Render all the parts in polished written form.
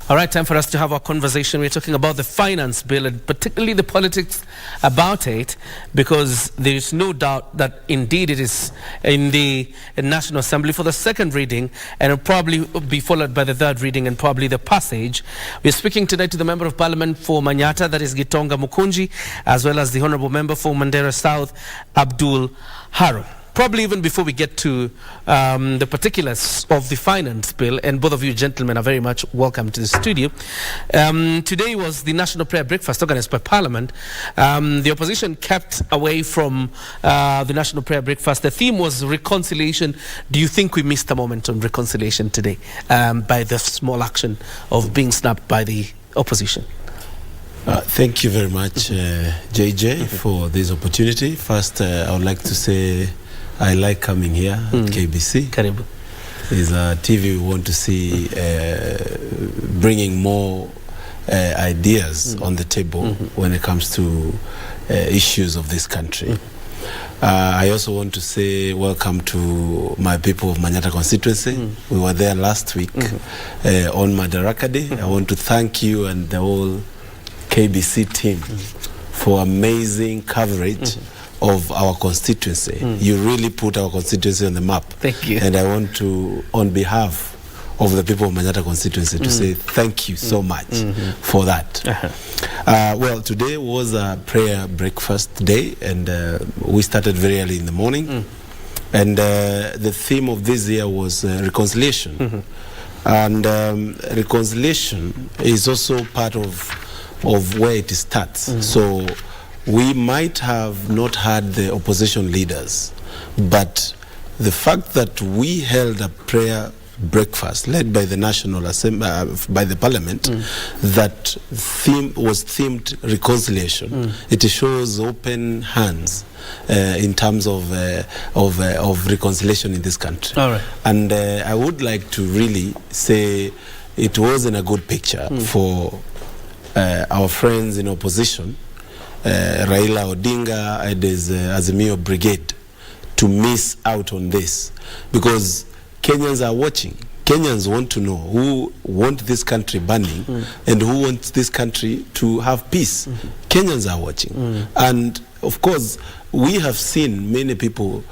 All right, time for us to have our conversation. We're talking about the finance bill and particularly the politics about it, because there is no doubt that indeed it is in the National Assembly for the second reading, and it'll probably be followed by the third reading and probably the passage. We're speaking today to the Member of Parliament for Manyatta, that is Gitonga Mukunji, as well as the Honourable Member for Mandera South, Abdul, Haro. Probably even before we get to the particulars of the finance bill, and both of you gentlemen are very much welcome to the studio. Today was the National Prayer Breakfast organized by Parliament. The opposition kept away from the National Prayer Breakfast. The theme was reconciliation. Do you think we missed a moment on reconciliation today by the small action of being snapped by the opposition? Thank you very much, JJ, for this opportunity. First, I would like to say I like coming here at KBC. Karibu. It's a TV we want to see bringing more ideas on the table when it comes to issues of this country. I also want to say welcome to my people of Manyatta constituency. We were there last week on Mandera Day. I want to thank you and the whole KBC team for amazing coverage of our constituency. You really put our constituency on the map. Thank you. And I want to, on behalf of the people of Manyatta constituency, to say thank you so much for that. Well, today was a prayer breakfast day, and we started very early in the morning. And the theme of this year was reconciliation. And reconciliation is also part of where it starts. So we might have not had the opposition leaders, but the fact that we held a prayer breakfast led by the National Assembly, by the Parliament, that was themed reconciliation. It shows open hands in terms of reconciliation in this country. All right. And I would like to really say it wasn't a good picture for our friends in opposition, Raila Odinga and his Azimio brigade, to miss out on this, because Kenyans are watching. Kenyans want to know who want this country burning and who wants this country to have peace. Kenyans are watching. And of course, we have seen many people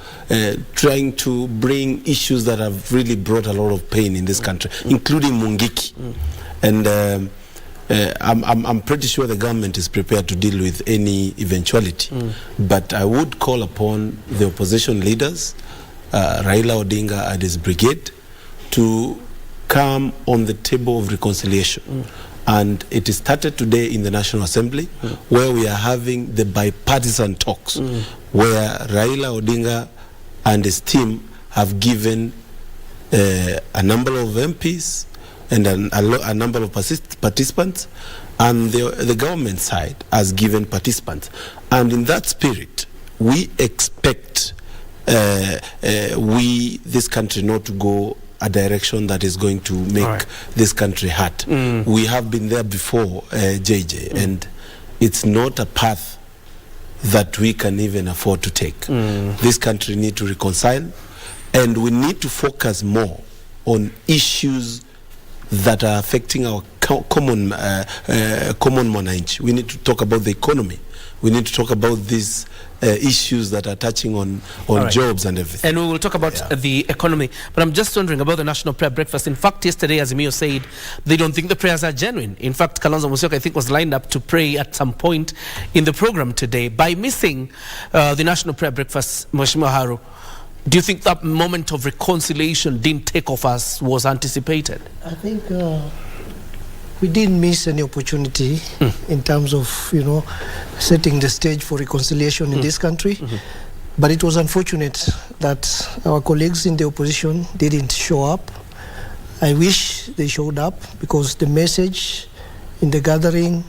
trying to bring issues that have really brought a lot of pain in this country, including Mungiki. And I'm pretty sure the government is prepared to deal with any eventuality. But I would call upon the opposition leaders, Raila Odinga and his brigade, to come on the table of reconciliation. And it is started today in the National Assembly, where we are having the bipartisan talks, where Raila Odinga and his team have given a number of MPs and a number of participants, and the government side has given participants. And in that spirit, we expect this country not to go a direction that is going to make this country hurt. We have been there before, JJ, and it's not a path that we can even afford to take. This country needs to reconcile, and we need to focus more on issues that are affecting our common manage. We need to talk about the economy. We need to talk about these issues that are touching on jobs and everything. And we will talk about the economy. But I'm just wondering about the National Prayer Breakfast. In fact, yesterday, Azimio said they don't think the prayers are genuine. In fact, Kalonzo Musyoka, I think, was lined up to pray at some point in the program today. By missing the National Prayer Breakfast, Mheshimiwa Haro, do you think that moment of reconciliation didn't take off as was anticipated? I think we didn't miss any opportunity in terms of, setting the stage for reconciliation in this country. But it was unfortunate that our colleagues in the opposition didn't show up. I wish they showed up, because the message in the gathering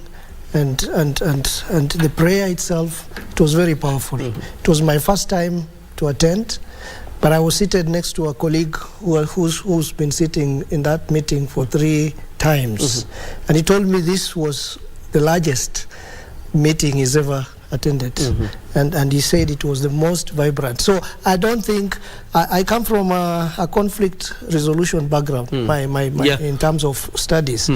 and the prayer itself, it was very powerful. It was my first time to attend, but I was seated next to a colleague who's been sitting in that meeting for 3 times. And he told me this was the largest meeting he's ever attended, and he said it was the most vibrant. So I don't think I come from a conflict resolution background, in terms of studies,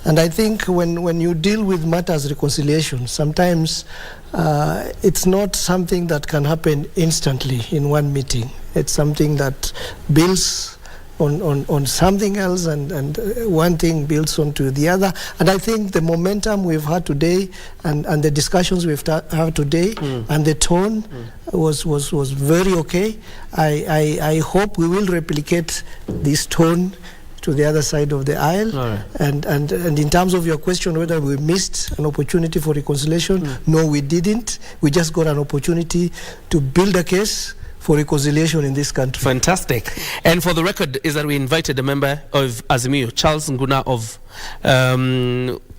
and I think when you deal with matters reconciliation, sometimes it's not something that can happen instantly in one meeting. It's something that builds on something else, and one thing builds onto the other. And I think the momentum we've had today and the discussions we've had today and the tone was very okay. I hope we will replicate this tone to the other side of the aisle. Right. And in terms of your question whether we missed an opportunity for reconciliation, no, we didn't. We just got an opportunity to build a case for reconciliation in this country. Fantastic. And for the record is that we invited a member of Azimio, Charles Nguna of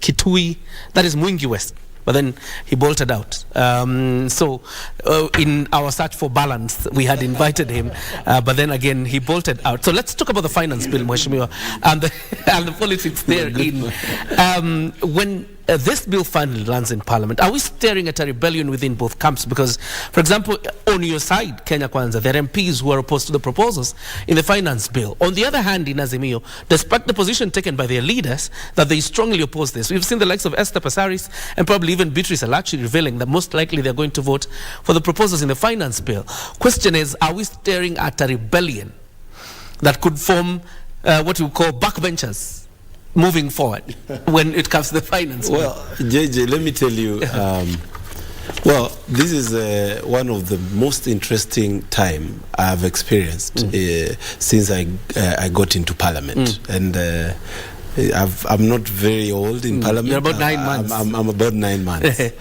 Kitui, that is Mwingi West, but then he bolted out. So in our search for balance, we had invited him, but then again, he bolted out. So let's talk about the finance bill, Mheshimiwa, and the politics therein. When this bill finally lands in Parliament, are we staring at a rebellion within both camps? Because, for example, on your side, Kenya Kwanza, there are MPs who are opposed to the proposals in the finance bill. On the other hand, in Azimio, despite the position taken by their leaders that they strongly oppose this, we've seen the likes of Esther Passaris and probably even Beatrice Alachi revealing that most likely they're going to vote for the proposals in the finance bill. Question is, are we staring at a rebellion that could form what we call backbenchers moving forward when it comes to the finance bill? Well, JJ, let me tell you, well, this is one of the most interesting time I've experienced since I got into Parliament. And I'm not very old in Parliament. You're about 9 months. I'm about 9 months.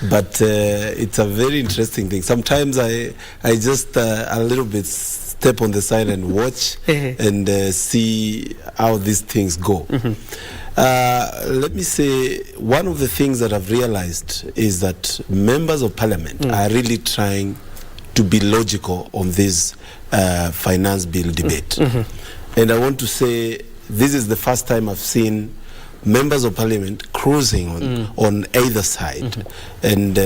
But it's a very interesting thing. Sometimes I just a little bit step on the side and watch and see how these things go. Let me say, one of the things that I've realized is that members of Parliament are really trying to be logical on this finance bill debate. And I want to say, this is the first time I've seen members of Parliament cruising on either side. And,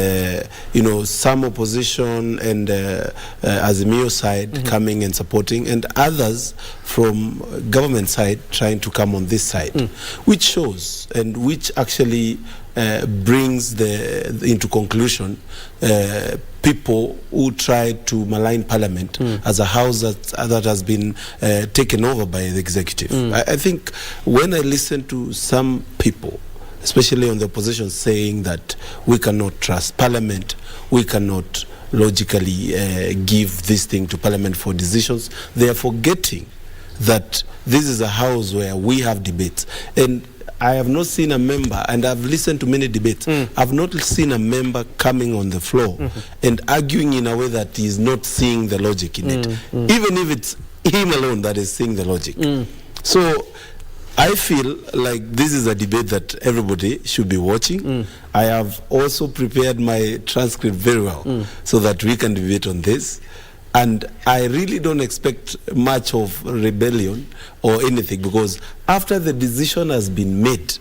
you know, some opposition and Azimio side coming and supporting, and others from government side trying to come on this side, which shows and which actually brings into conclusion people who try to malign Parliament as a house that has been taken over by the executive. I think when I listen to some people, especially on the opposition, saying that we cannot trust Parliament, we cannot logically give this thing to Parliament for decisions, they are forgetting that this is a house where we have debates. And I have not seen a member, and I've listened to many debates, I've not seen a member coming on the floor and arguing in a way that he is not seeing the logic in it, even if it's him alone that is seeing the logic. So I feel like this is a debate that everybody should be watching. I have also prepared my transcript very well so that we can debate on this. And I really don't expect much of rebellion or anything, because after the decision has been made,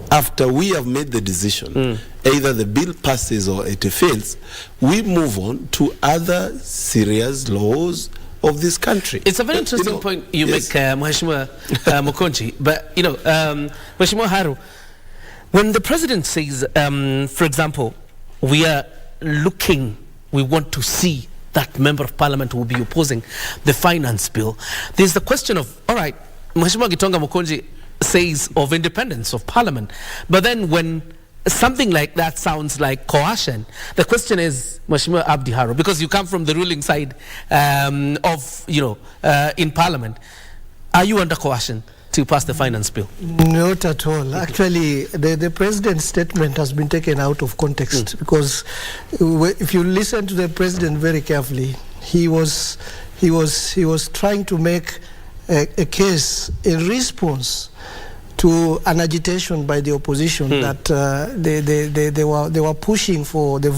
after we have made the decision, either the bill passes or it fails, we move on to other serious laws of this country. It's a very interesting point you make, Mheshimiwa Mukunji. But, you know, Mheshimiwa Haro, when the president says, for example, we want to see that member of Parliament will be opposing the finance bill, there's the question of, all right, Mheshimiwa Gitonga Mukunji says of independence of Parliament, but then when something like that sounds like coercion, the question is, Mheshimiwa Abdi Haro, because you come from the ruling side of, you know, in Parliament, are you under coercion to pass the finance bill? Not at all. Actually, the president's statement has been taken out of context, because if you listen to the president very carefully, he was trying to make a case in response to an agitation by the opposition that they were pushing for the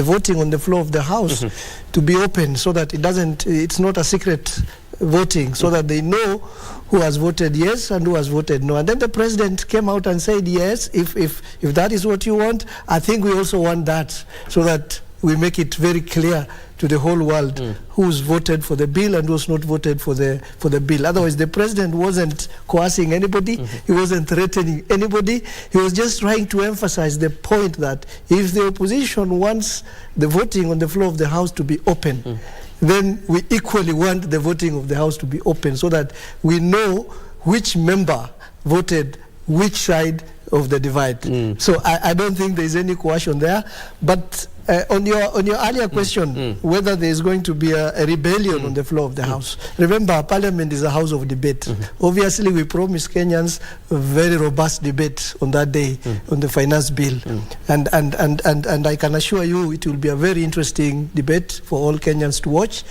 voting on the floor of the House to be open, so that it's not a secret voting, so that they know who has voted yes and who has voted no. And then the president came out and said, yes, if that is what you want, I think we also want that, so that we make it very clear to the whole world who's voted for the bill and who's not voted for the bill. Otherwise, the president wasn't coercing anybody, he wasn't threatening anybody, he was just trying to emphasize the point that if the opposition wants the voting on the floor of the House to be open, then we equally want the voting of the House to be open, so that we know which member voted which side of the divide. So I don't think there is any coercion there. But on your earlier question, whether there is going to be a rebellion on the floor of the House, remember, Parliament is a house of debate. Obviously, we promised Kenyans a very robust debate on that day on the finance bill, and I can assure you it will be a very interesting debate for all Kenyans to watch,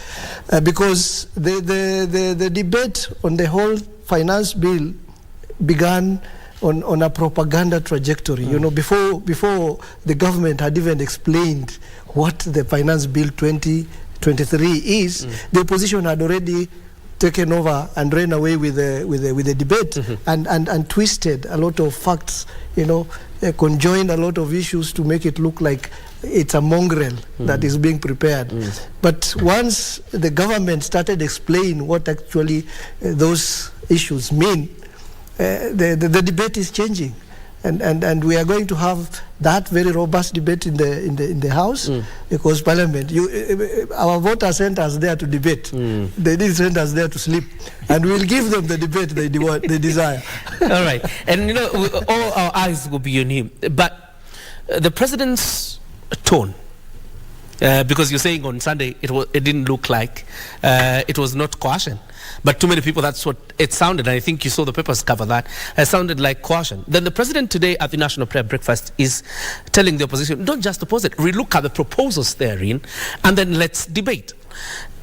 because the debate on the whole finance bill began on a propaganda trajectory. You know, before the government had even explained what the finance bill 2023 is, the opposition had already taken over and ran away with the debate, and twisted a lot of facts, you know, conjoined a lot of issues to make it look like it's a mongrel that is being prepared. But once the government started explaining what actually those issues mean, the debate is changing, and we are going to have that very robust debate in the House, because Parliament, our voters sent us there to debate. They didn't send us there to sleep, and we'll give them the debate they desire. All right, and you know, all our eyes will be on him. But the president's tone, because you're saying on Sunday it didn't look like it was not coercion. But too many people, that's what it sounded. And I think you saw the papers cover that. It sounded like coercion. Then the president today at the National Prayer Breakfast is telling the opposition, don't just oppose it, relook at the proposals therein, and then let's debate.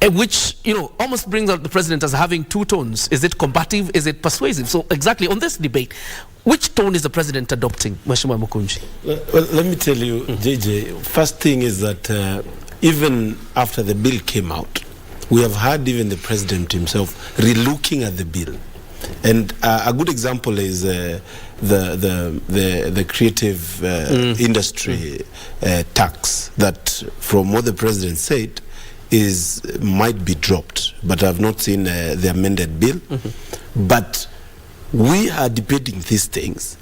Which, you know, almost brings out the president as having two tones. Is it combative? Is it persuasive? So exactly on this debate, which tone is the president adopting, Mheshimiwa Mukunji? Well, let me tell you, JJ, first thing is that even after the bill came out, we have had even the president himself relooking at the bill. And a good example is the creative industry tax that, from what the president said, might be dropped. But I've not seen the amended bill. But we are debating these things,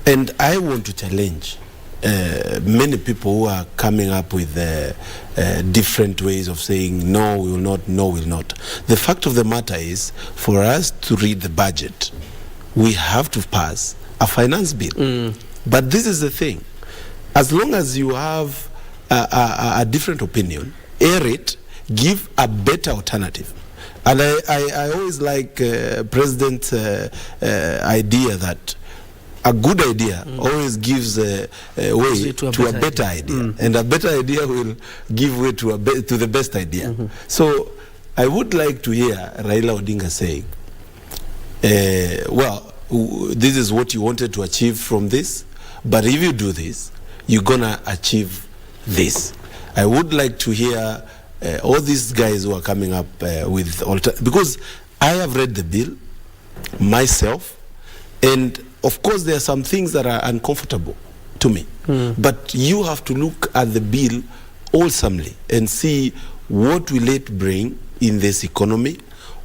and I want to challenge many people who are coming up with different ways of saying no, we will not, no, we will not. The fact of the matter is, for us to read the budget, we have to pass a finance bill. But this is the thing. As long as you have a different opinion, air it, give a better alternative. And I always like President's idea that a good idea always gives way to a better idea. And a better idea will give way to the best idea. So I would like to hear Raila Odinga saying, well, this is what you wanted to achieve from this, but if you do this, you're going to achieve this. I would like to hear all these guys who are coming up with because I have read the bill myself, and of course there are some things that are uncomfortable to me, but you have to look at the bill wholesomely and see what will it bring in this economy,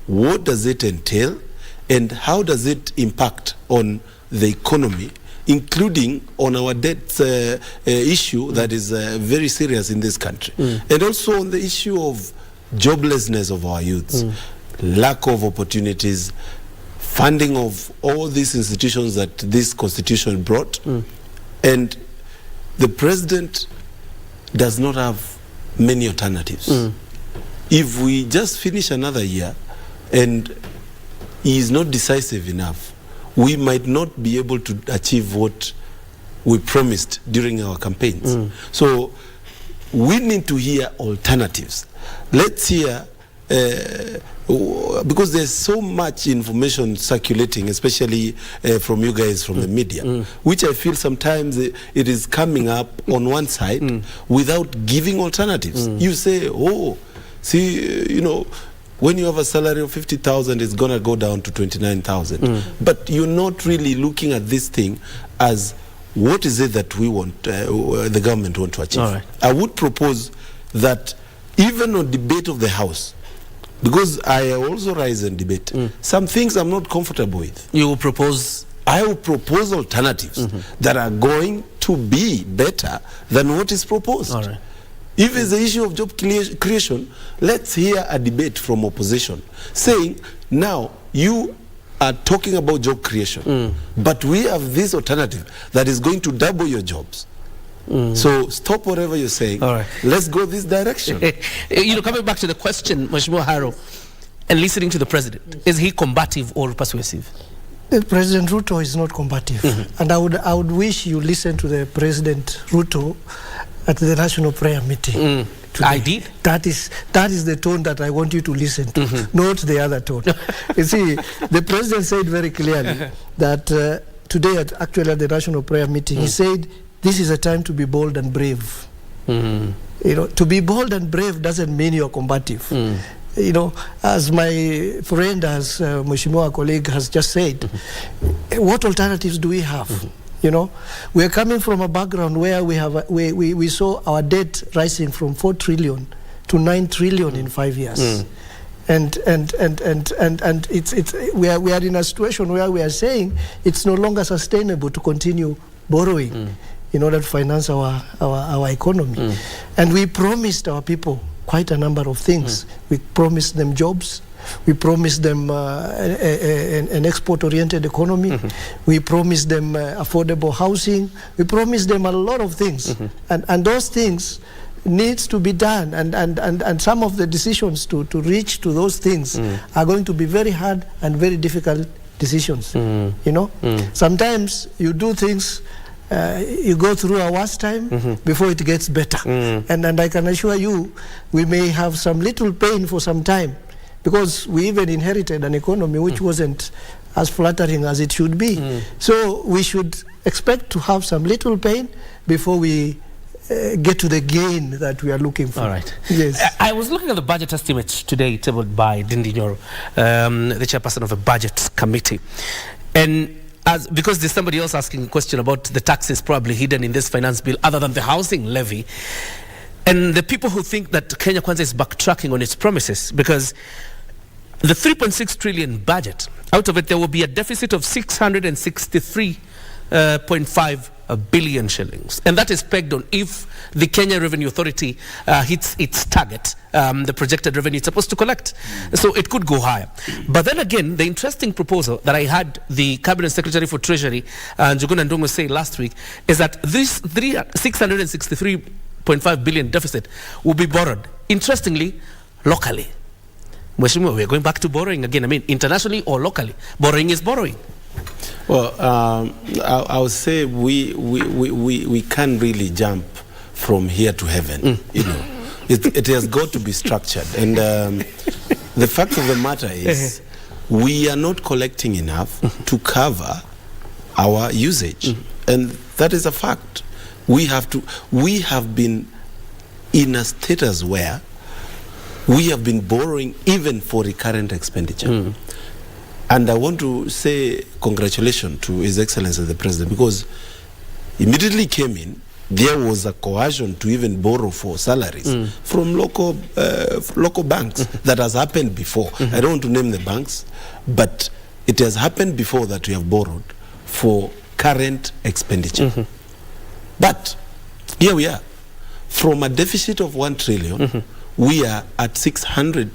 what does it entail, and how does it impact on the economy, including on our debt issue that is very serious in this country, and also on the issue of joblessness of our youths, lack of opportunities, funding of all these institutions that this constitution brought. And the president does not have many alternatives. If we just finish another year and he is not decisive enough, we might not be able to achieve what we promised during our campaigns. So we need to hear alternatives. Let's hear, because there's so much information circulating, especially from you guys from the media, which I feel sometimes it is coming up on one side without giving alternatives. You say, oh, see, you know, when you have a salary of 50,000, it's going to go down to 29,000. But you're not really looking at this thing as what is it that we want, the government want to achieve. Right. I would propose that even on debate of the House, because I also rise and debate, some things I'm not comfortable with. You will propose? I will propose alternatives that are going to be better than what is proposed. All right. If it's the issue of job creation, let's hear a debate from opposition saying, now you are talking about job creation, but we have this alternative that is going to double your jobs. So stop whatever you're saying. All right. Let's go this direction. Coming back to the question, Mheshimiwa Haro, and listening to the president, is he combative or persuasive? President Ruto is not combative. And I would wish you listen to the President Ruto at the National Prayer Meeting. I did. That is the tone that I want you to listen to, not the other tone. You see, the President said very clearly that today at the National Prayer Meeting, he said, this is a time to be bold and brave. You know, to be bold and brave doesn't mean you're combative. You know, as my friend, as Mheshimiwa colleague has just said, what alternatives do we have? You know, we are coming from a background where we saw our debt rising from 4 trillion to 9 trillion in 5 years. And we are in a situation where we are saying it's no longer sustainable to continue borrowing in order to finance our economy. And we promised our people quite a number of things. We promised them jobs. We promised them an export-oriented economy. We promised them affordable housing. We promised them a lot of things. And those things needs to be done. And some of the decisions to reach to those things are going to be very hard and very difficult decisions. You know, sometimes you do things, you go through a worse time before it gets better. And I can assure you, we may have some little pain for some time, because we even inherited an economy which wasn't as flattering as it should be. So we should expect to have some little pain before we get to the gain that we are looking for. All right. Yes. I was looking at the budget estimates today tabled by Dindi Nyoro, the chairperson of the budget committee. And because there's somebody else asking a question about the taxes probably hidden in this finance bill other than the housing levy. And the people who think that Kenya Kwanza is backtracking on its promises, because the 3.6 trillion budget, out of it there will be a deficit of 663.5 billion shillings. And that is pegged on if the Kenya Revenue Authority hits its target, the projected revenue it's supposed to collect. So it could go higher. But then again, the interesting proposal that I had the Cabinet Secretary for Treasury, Njuguna Ndung'u, say last week, is that this 663.5 billion deficit will be borrowed, interestingly, locally. Mheshimiwa, we're going back to borrowing again. I mean, internationally or locally, borrowing is borrowing. Well, I would say we can't really jump from here to heaven. You know, it has got to be structured. And the fact of the matter is, we are not collecting enough to cover our usage, and that is a fact. We have been in a status where we have been borrowing even for recurrent expenditure. And I want to say congratulations to His Excellency the President, because immediately came in, there was a coercion to even borrow for salaries from local banks. That has happened before. I don't want to name the banks, but it has happened before that we have borrowed for current expenditure. But here we are. From a deficit of 1 trillion, we are at 600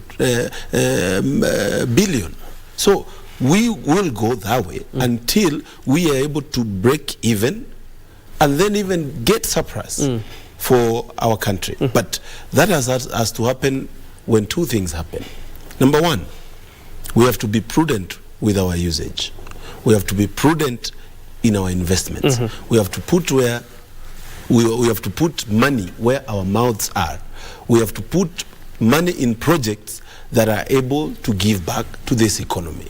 billion. So we will go that way until we are able to break even and then even get surplus for our country. But that has to happen when two things happen. Number one, we have to be prudent with our usage. We have to be prudent in our investments. We have to put we have to put money where our mouths are. We have to put money in projects that are able to give back to this economy.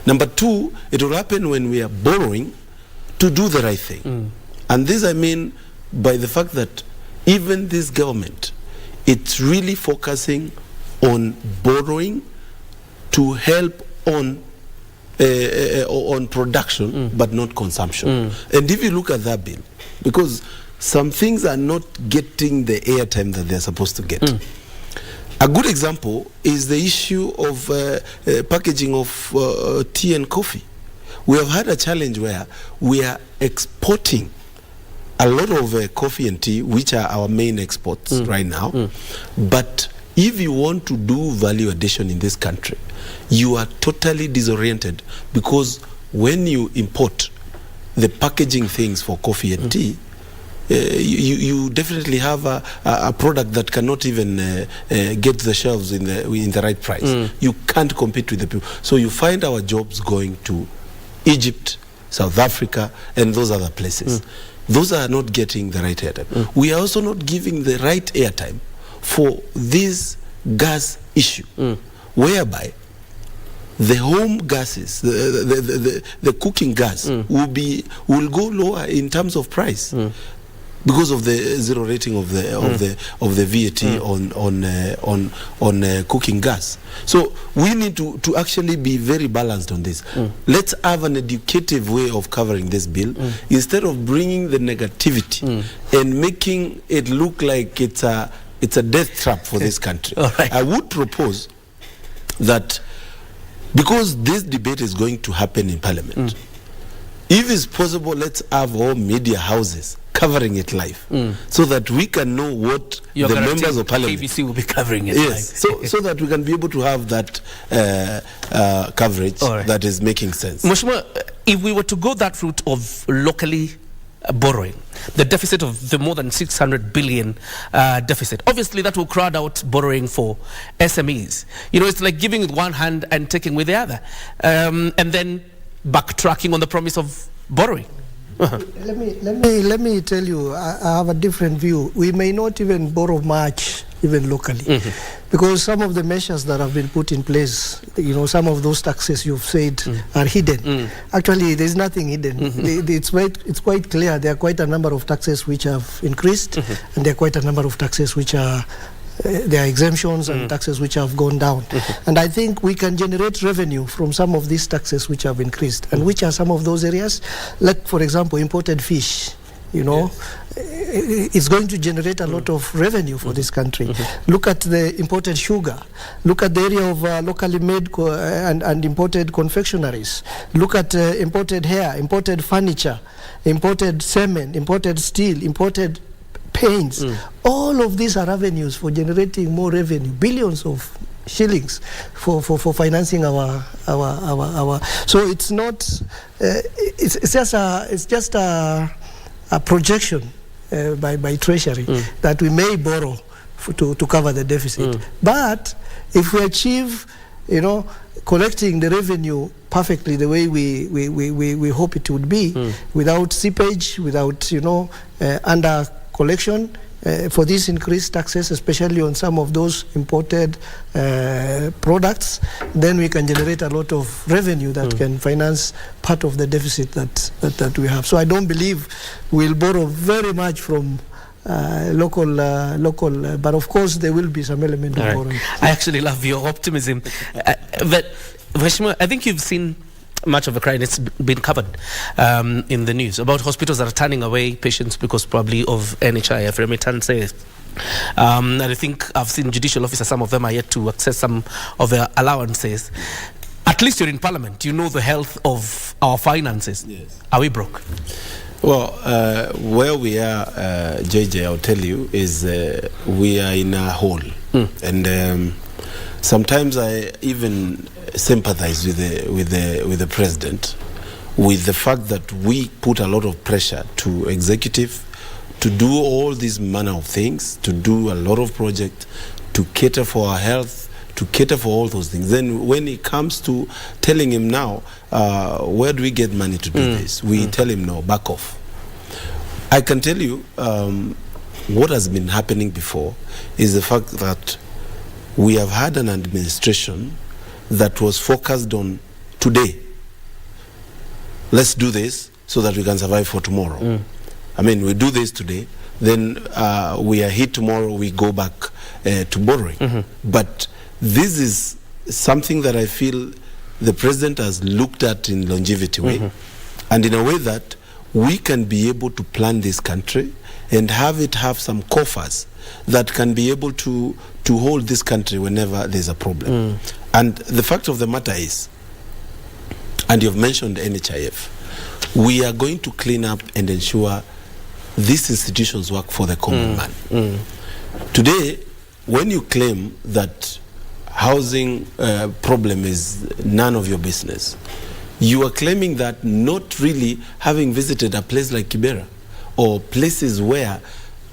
Number two, it will happen when we are borrowing to do the right thing. And this I mean by the fact that even this government, it's really focusing on borrowing to help on production, but not consumption. And if you look at that bill, because some things are not getting the airtime that they're supposed to get. A good example is the issue of packaging of tea and coffee. We have had a challenge where we are exporting a lot of coffee and tea, which are our main exports right now. But if you want to do value addition in this country, you are totally disoriented, because when you import the packaging things for coffee and tea, you definitely have a product that cannot even get to the shelves in the right price. You can't compete with the people. So you find our jobs going to Egypt, South Africa, and those other places. Those are not getting the right airtime. We are also not giving the right airtime for this gas issue, whereby the home gases, the cooking gas will go lower in terms of price. Because of the zero rating of the VAT on cooking gas. So we need to actually be very balanced on this. Let's have an educative way of covering this bill, instead of bringing the negativity and making it look like it's a death trap for this country. Right. I would propose that, because this debate is going to happen in Parliament, if it's possible, let's have all media houses covering it live, so that we can know what the members of Parliament... KBC will be covering it live. So that we can be able to have that coverage that is making sense. Mheshimiwa, if we were to go that route of locally borrowing, the deficit of the more than 600 billion deficit, obviously that will crowd out borrowing for SMEs. You know, it's like giving with one hand and taking with the other, and then backtracking on the promise of borrowing. Let me tell you, I have a different view. We may not even borrow much, even locally, because some of the measures that have been put in place, you know, some of those taxes you've said are hidden. Actually, there's nothing hidden. It's quite clear. There are quite a number of taxes which have increased, and there are quite a number of taxes which are there are exemptions and taxes which have gone down. And I think we can generate revenue from some of these taxes which have increased. And which are some of those areas? Like, for example, imported fish. You know, it's going to generate a lot of revenue for this country. Look at the imported sugar. Look at the area of locally made and imported confectionaries. Look at imported hair, imported furniture, imported cement, imported steel, imported paints. All of these are avenues for generating more revenue, billions of shillings for financing our so it's not it's just a projection by Treasury that we may borrow to cover the deficit. But if we achieve, you know, collecting the revenue perfectly the way we hope it would be, without seepage, without, you know, under collection for these increased taxes, especially on some of those imported products, then we can generate a lot of revenue that can finance part of the deficit that we have. So I don't believe we'll borrow very much from local, but of course there will be some element of borrowing. I actually love your optimism. But Mheshimiwa, I think you've seen much of the crime. It's been covered in the news about hospitals that are turning away patients because probably of NHIF remittances. And I think I've seen judicial officers, some of them are yet to access some of their allowances. At least you're in Parliament, you know the health of our finances. Yes. Are we broke? Well, where we are, JJ, I'll tell you, is we are in a hole. And sometimes I even sympathize with the president, with the fact that we put a lot of pressure to executive to do all these manner of things, to do a lot of projects, to cater for our health, to cater for all those things. Then when it comes to telling him now, where do we get money to do this? We tell him no, back off. I can tell you what has been happening before is the fact that we have had an administration that was focused on today. Let's do this so that we can survive for tomorrow. I mean, we do this today, then we are hit tomorrow, we go back to borrowing. But this is something that I feel the president has looked at in longevity way, and in a way that we can be able to plan this country and have some coffers that can be able to hold this country whenever there's a problem. And the fact of the matter is, and you've mentioned NHIF, we are going to clean up and ensure these institutions work for the common man. Today, when you claim that housing problem is none of your business, you are claiming that not really having visited a place like Kibera or places where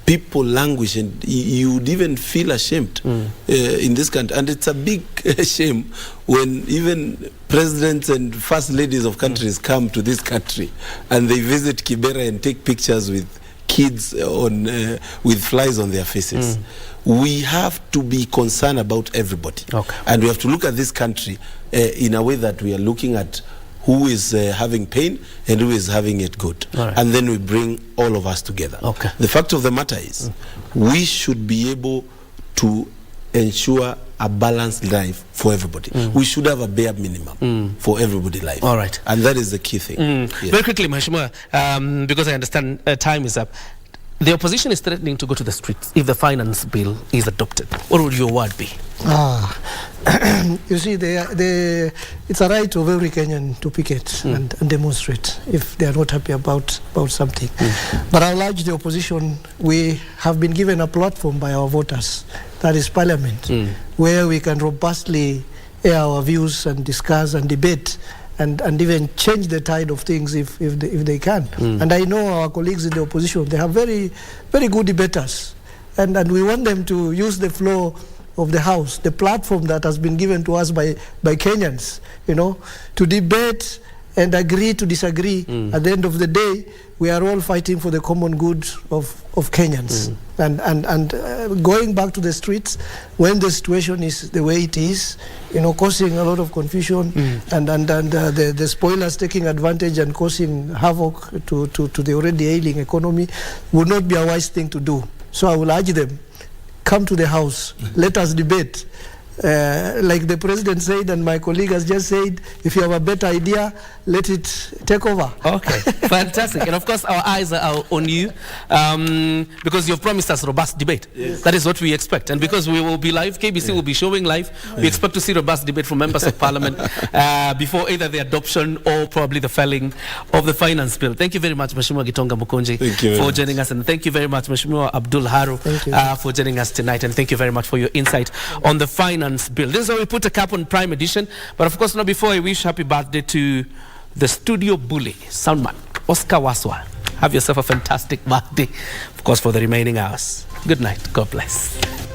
people languish, and you would even feel ashamed in this country. And it's a big shame when even presidents and first ladies of countries come to this country and they visit Kibera and take pictures with kids with flies on their faces. We have to be concerned about everybody. And we have to look at this country in a way that we are looking at who is having pain and who is having it good. And then we bring all of us together. The fact of the matter is, we should be able to ensure a balanced life for everybody. We should have a bare minimum for everybody's life. And that is the key thing. Yes. Very quickly, Mheshimiwa, because I understand time is up. The opposition is threatening to go to the streets if the finance bill is adopted. What would your word be? You see, it's a right of every Kenyan to picket and demonstrate if they are not happy about something. But I'll urge the opposition, we have been given a platform by our voters, that is Parliament, where we can robustly air our views and discuss and debate and even change the tide of things if they can. And I know our colleagues in the opposition, they have very, very good debaters. And we want them to use the floor of the House, the platform that has been given to us by Kenyans, to debate and agree to disagree. At the end of the day, we are all fighting for the common good of Kenyans. And going back to the streets, when the situation is the way it is, causing a lot of confusion, and the spoilers taking advantage and causing havoc to the already ailing economy, would not be a wise thing to do. So I will urge them, come to the House, let us debate. Like the president said, and my colleague has just said, if you have a better idea, let it take over. Okay, fantastic. And of course, our eyes are on you because you've promised us robust debate. Yes. That is what we expect. And because we will be live, KBC will be showing live, we expect to see robust debate from members of parliament before either the adoption or probably the filing of the finance bill. Thank you very much, Mheshimiwa Gitonga Mukunji, for joining us. And thank you very much, Mheshimiwa Abdul Haro, for joining us tonight. And thank you very much for your insight on the finance bill. This is how we put a cap on Prime Edition. But of course, now before I wish happy birthday to the studio bully, soundman, Oscar Waswa. Have yourself a fantastic birthday, of course, for the remaining hours. Good night. God bless.